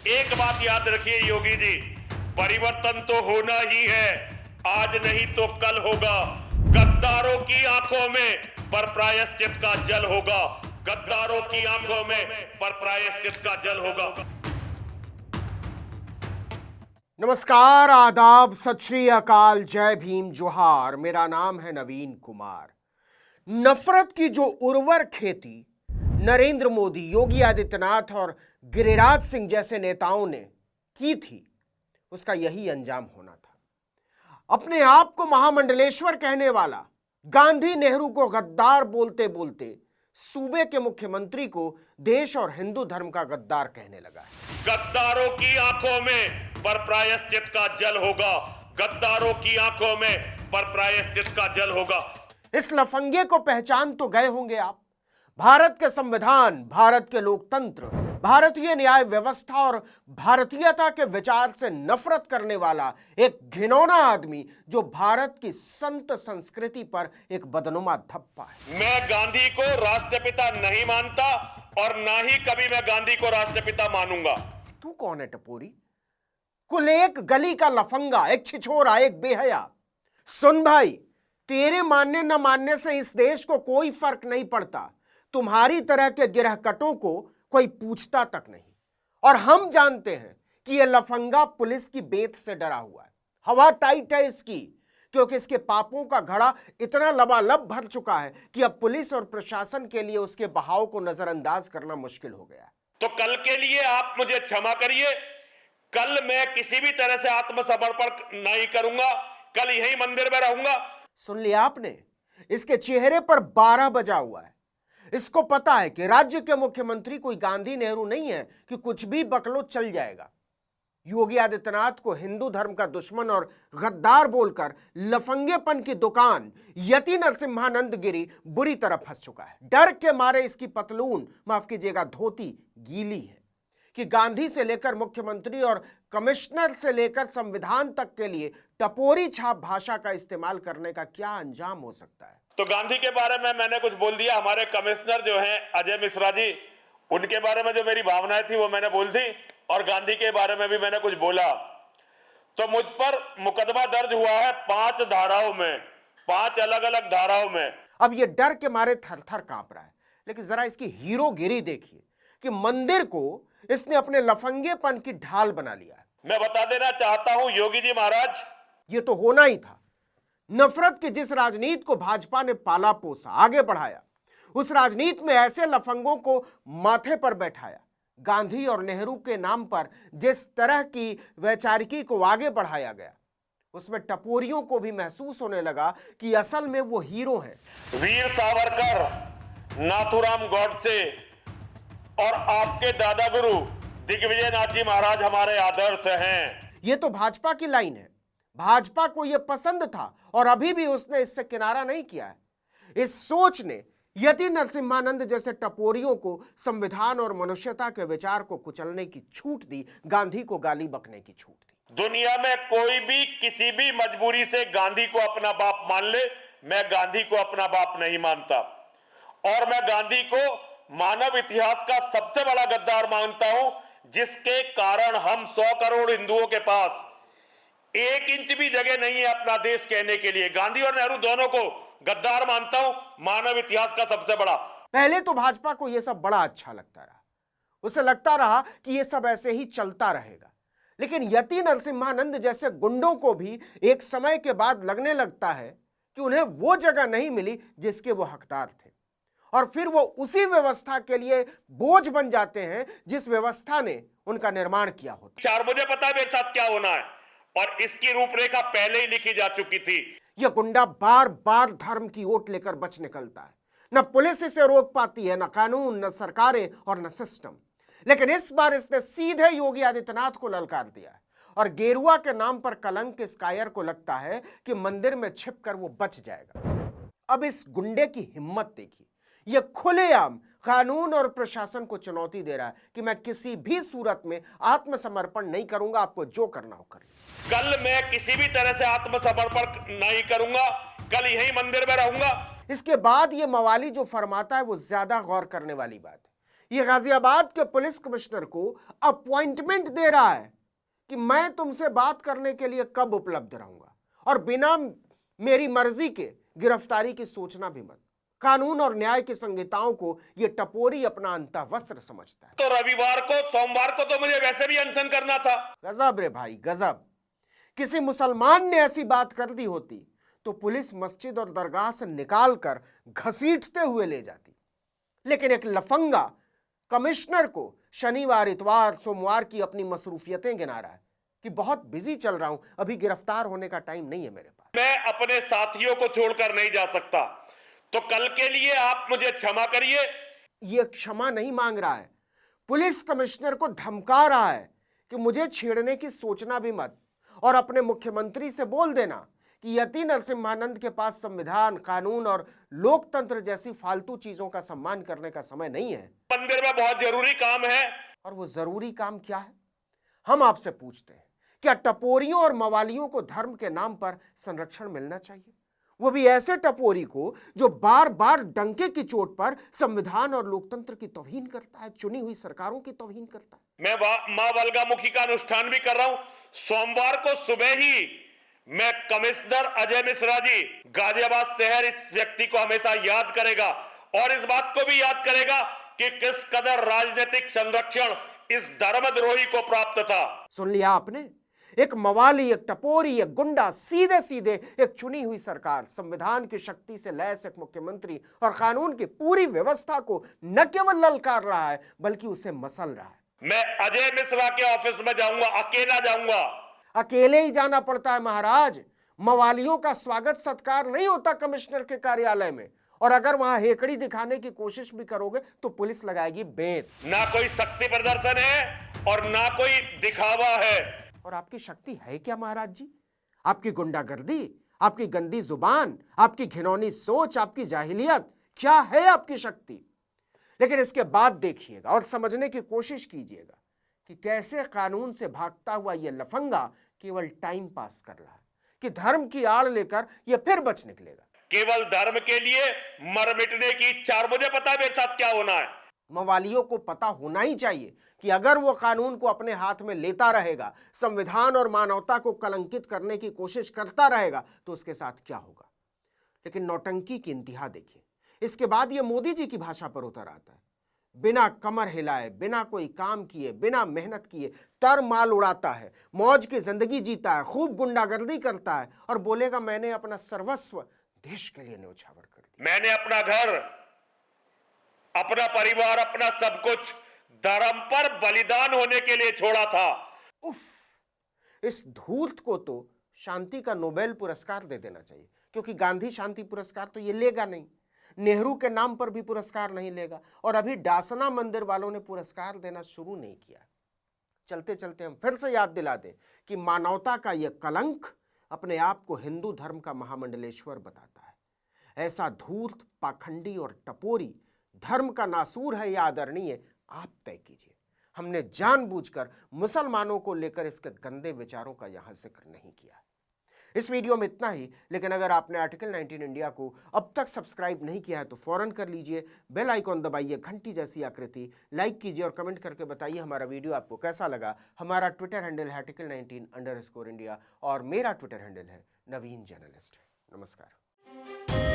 एक बात याद रखिए योगी जी, परिवर्तन तो होना ही है, आज नहीं तो कल होगा। गद्दारों की आंखों में पर प्रायश्चित का जल होगा, गद्दारों की आंखों में पर प्रायश्चित का जल होगा। नमस्कार, आदाब, सत श्री अकाल, जय भीम, जोहार। मेरा नाम है नवीन कुमार। नफरत की जो उर्वर खेती नरेंद्र मोदी, योगी आदित्यनाथ और गिरिराज सिंह जैसे नेताओं ने की थी, उसका यही अंजाम होना था। अपने आप को महामंडलेश्वर कहने वाला गांधी नेहरू को गद्दार बोलते बोलते सूबे के मुख्यमंत्री को देश और हिंदू धर्म का गद्दार कहने लगा है। गद्दारों की आंखों में पर प्रायश्चित का जल होगा, गद्दारों की आंखों में पर प्रायश्चित का जल होगा। इस लफंगे को पहचान तो गए होंगे आप। भारत के संविधान, भारत के लोकतंत्र, भारतीय न्याय व्यवस्था और भारतीयता के विचार से नफरत करने वाला एक घिनौना आदमी जो भारत की संत संस्कृति पर एक बदनुमा धब्बा है। मैं गांधी को राष्ट्रपिता नहीं मानता और ना ही कभी मैं गांधी को राष्ट्रपिता मानूंगा। तू कौन है टपोरी? कुल एक गली का लफंगा, एक छिछोरा, एक बेहया। सुन भाई, तेरे मानने न मानने से इस देश को कोई फर्क नहीं पड़ता। तुम्हारी तरह के गिरहकटों को कोई पूछता तक नहीं। और हम जानते हैं कि यह लफंगा पुलिस की बेत से डरा हुआ है। हवा टाइट है इसकी, क्योंकि इसके पापों का घड़ा इतना लबालब भर चुका है कि अब पुलिस और प्रशासन के लिए उसके बहाव को नजरअंदाज करना मुश्किल हो गया है। तो कल के लिए आप मुझे क्षमा करिए, कल मैं किसी भी तरह से आत्मसमर्पण नहीं करूंगा, कल यही मंदिर में रहूंगा। सुन लिया आपने? इसके चेहरे पर 12 बजा हुआ है। इसको पता है कि राज्य के मुख्यमंत्री कोई गांधी नेहरू नहीं है कि कुछ भी बकलो चल जाएगा। योगी आदित्यनाथ को हिंदू धर्म का दुश्मन और गद्दार बोलकर लफंगेपन की दुकान यति नरसिम्हानंद गिरी बुरी तरह फंस चुका है। डर के मारे इसकी पतलून, माफ कीजिएगा धोती, गीली है कि गांधी से लेकर मुख्यमंत्री और कमिश्नर से लेकर संविधान तक के लिए टपोरी छाप भाषा का इस्तेमाल करने का क्या अंजाम हो सकता है। तो गांधी के बारे में मैंने कुछ बोल दिया। हमारे कमिश्नर जो हैं अजय मिश्रा जी, उनके बारे में जो मेरी भावनाएं थी वो मैंने बोल दी, और गांधी के बारे में भी मैंने कुछ बोला। तो मुझ पर मुकदमा दर्ज हुआ है 5 धाराओं में, 5 अलग अलग धाराओं में। अब ये डर के मारे थर थर कांप रहा है। लेकिन जरा इसकी हीरोगिरी देखिए कि मंदिर को इसने अपने लफंगेपन की ढाल बना लिया है। मैं बता देना चाहता हूं योगी जी महाराज, ये तो होना ही था। नफरत की जिस राजनीति को भाजपा ने पाला पोसा, आगे बढ़ाया, उस राजनीति में ऐसे लफंगों को माथे पर बैठाया। गांधी और नेहरू के नाम पर जिस तरह की वैचारिकी को आगे बढ़ाया गया, उसमें टपोरियों को भी महसूस होने लगा कि असल में वो हीरो हैं। वीर सावरकर, नाथूराम गॉडसे और आपके दादा गुरु दिग्विजय नाथ जी महाराज हमारे आदर्श हैं। ये तो भाजपा की लाइन है। भाजपा को यह पसंद था और अभी भी उसने इससे किनारा नहीं किया है। इस सोच ने यति नरसिम्हानंद जैसे टपोरियों को संविधान और मनुष्यता के विचार को कुचलने की छूट दी, गांधी को गाली बकने की छूट दी। दुनिया में कोई भी किसी भी मजबूरी से गांधी को अपना बाप मान ले, मैं गांधी को अपना बाप नहीं मानता। और मैं गांधी को मानव इतिहास का सबसे बड़ा गद्दार मानता हूं, जिसके कारण हम 100 करोड़ हिंदुओं के पास 1 इंच भी जगह नहीं है अपना देश कहने के लिए। गांधी और नेहरू दोनों को गद्दार मानता हूं, मानव इतिहास का सबसे बड़ा। पहले तो भाजपा को यह सब बड़ा अच्छा लगता रहा। उसे लगता रहा कि यह सब ऐसे ही चलता रहेगा। लेकिन यति नरसिम्हानंद जैसे गुंडों को भी एक समय के बाद लगने लगता है कि उन्हें वो जगह नहीं मिली जिसके वो हकदार थे, और फिर वो उसी व्यवस्था के लिए बोझ बन जाते हैं जिस व्यवस्था ने उनका निर्माण किया होता। मुझे पता है मेरे साथ क्या होना है, और इसकी रूपरेखा पहले ही लिखी जा चुकी थी। यह गुंडा बार बार धर्म की ओट लेकर बच निकलता है। न पुलिस इसे रोक पाती है, न कानून, न सरकारें और न सिस्टम। लेकिन इस बार इसने सीधे योगी आदित्यनाथ को ललकार दिया है, और गेरुआ के नाम पर कलंक इस कायर को लगता है कि मंदिर में छिपकर वो बच जाएगा। अब इस गुंडे की हिम्मत देखिए। यह खुलेआम कानून और प्रशासन को चुनौती दे रहा है कि मैं किसी भी सूरत में आत्मसमर्पण नहीं करूंगा, आपको जो करना हो करिए। कल मैं किसी भी तरह से आत्मसमर्पण नहीं करूंगा, कल यही मंदिर में रहूंगा। इसके बाद यह मवाली जो फरमाता है वो ज्यादा गौर करने वाली बात है। ये गाजियाबाद के पुलिस कमिश्नर को अपॉइंटमेंट दे रहा है कि मैं तुमसे बात करने के लिए कब उपलब्ध रहूंगा और बिना मेरी मर्जी के गिरफ्तारी की सोचना भी मत। कानून और न्याय की संहिताओं को यह टपोरी अपना अंतःवस्त्र समझता है। तो रविवार को सोमवार को तो मुझे वैसे भी अनशन करना था। गजब रे भाई गजब। किसी मुसलमान ने ऐसी बात कर दी होती तो पुलिस मस्जिद और दरगाह से निकाल कर घसीटते हुए ले जाती, लेकिन एक लफंगा कमिश्नर को शनिवार इतवार सोमवार की अपनी मसरूफियतें गिना रहा है कि बहुत बिजी चल रहा हूं, अभी गिरफ्तार होने का टाइम नहीं है मेरे पास। मैं अपने साथियों को छोड़कर नहीं जा सकता, तो कल के लिए आप मुझे क्षमा करिए। यह क्षमा नहीं मांग रहा है, पुलिस कमिश्नर को धमका रहा है कि मुझे छेड़ने की सोचना भी मत, और अपने मुख्यमंत्री से बोल देना कि यति नरसिम्हानंद के पास संविधान, कानून और लोकतंत्र जैसी फालतू चीजों का सम्मान करने का समय नहीं है। मंदिर में बहुत जरूरी काम है। और वो जरूरी काम क्या है? हम आपसे पूछते हैं, क्या टपोरियों और मवालियों को धर्म के नाम पर संरक्षण मिलना चाहिए? वो भी ऐसे टपोरी को जो बार बार डंके की चोट पर संविधान और लोकतंत्र की तौहीन करता है, चुनी हुई सरकारों की तौहीन करता है। मैं मां बलगामुखी का अनुष्ठान भी कर रहा हूं। सोमवार को सुबह ही मैं कमिश्नर अजय मिश्रा जी, गाजियाबाद शहर इस व्यक्ति को हमेशा याद करेगा और इस बात को भी याद करेगा कि किस कदर राजनीतिक संरक्षण इस धर्मद्रोही को प्राप्त था। सुन लिया आपने? एक मवाली, एक टपोरी, एक गुंडा, सीधे सीधे एक चुनी हुई सरकार, संविधान की शक्ति से लैस एक मुख्यमंत्री और कानून की पूरी व्यवस्था को न केवल ललकार रहा है बल्कि उसे मसल रहा है। मैं अजय मिश्रा के ऑफिस में जाऊंगा, अकेला जाऊंगा। अकेले ही जाना पड़ता है महाराज। मवालियों का स्वागत सत्कार नहीं होता कमिश्नर के कार्यालय में, और अगर वहां हेकड़ी दिखाने की कोशिश भी करोगे तो पुलिस लगाएगी बेत। ना कोई शक्ति प्रदर्शन है और ना कोई दिखावा है। और आपकी शक्ति है क्या महाराज जी? आपकी गुंडागर्दी, आपकी गंदी जुबान, आपकी घिनौनी सोच, आपकी जाहिलियत, क्या है आपकी शक्ति? लेकिन इसके बाद देखिएगा और समझने की कोशिश कीजिएगा कि कैसे कानून से भागता हुआ यह लफंगा केवल टाइम पास कर रहा है, कि धर्म की आड़ लेकर यह फिर बच निकलेगा। केवल धर्म के लिए मर मिटने की इच्छा। और मुझे पता है मेरे साथ क्या होना है। मवालियों को पता होना ही चाहिए कि अगर वो कानून को अपने हाथ में लेता रहेगा, संविधान और मानवता को कलंकित करने की कोशिश करता रहेगा, तो उसके साथ क्या होगा। लेकिन नौटंकी की इंतहा देखिए। इसके बाद ये मोदी जी की भाषा पर उतर आता है। बिना कमर हिलाए, बिना कोई काम किए, बिना मेहनत किए तर माल उड़ाता है, मौज की जिंदगी जीता है, खूब गुंडागर्दी करता है और बोलेगा मैंने अपना सर्वस्व देश के लिए न्योछावर कर दिया। मैंने अपना घर, अपना परिवार, अपना सब कुछ धर्म पर बलिदान होने के लिए छोड़ा था। उफ, इस धूर्त को तो शांति का नोबेल पुरस्कार दे देना चाहिए, क्योंकि गांधी शांति पुरस्कार तो ये लेगा नहीं, नेहरू के नाम पर भी पुरस्कार नहीं लेगा, और अभी डासना मंदिर वालों ने पुरस्कार देना शुरू नहीं किया। चलते चलते हम फिर से याद दिला दें कि मानवता का यह कलंक अपने आप को हिंदू धर्म का महामंडलेश्वर बताता है। ऐसा धूर्त, पाखंडी और टपोरी धर्म का नासूर है या आदरणीय, आप तय कीजिए। हमने जानबूझकर मुसलमानों को लेकर इसके गंदे विचारों का यहां जिक्र नहीं किया। इस वीडियो में इतना ही, लेकिन अगर आपने आर्टिकल 19 इंडिया को अब तक सब्सक्राइब नहीं किया है तो फौरन कर लीजिए, बेल आइकॉन दबाइए, घंटी जैसी आकृति, लाइक कीजिए और कमेंट करके बताइए हमारा वीडियो आपको कैसा लगा। हमारा ट्विटर हैंडल है article19_India और मेरा ट्विटर हैंडल है नवीन जर्नलिस्ट। नमस्कार।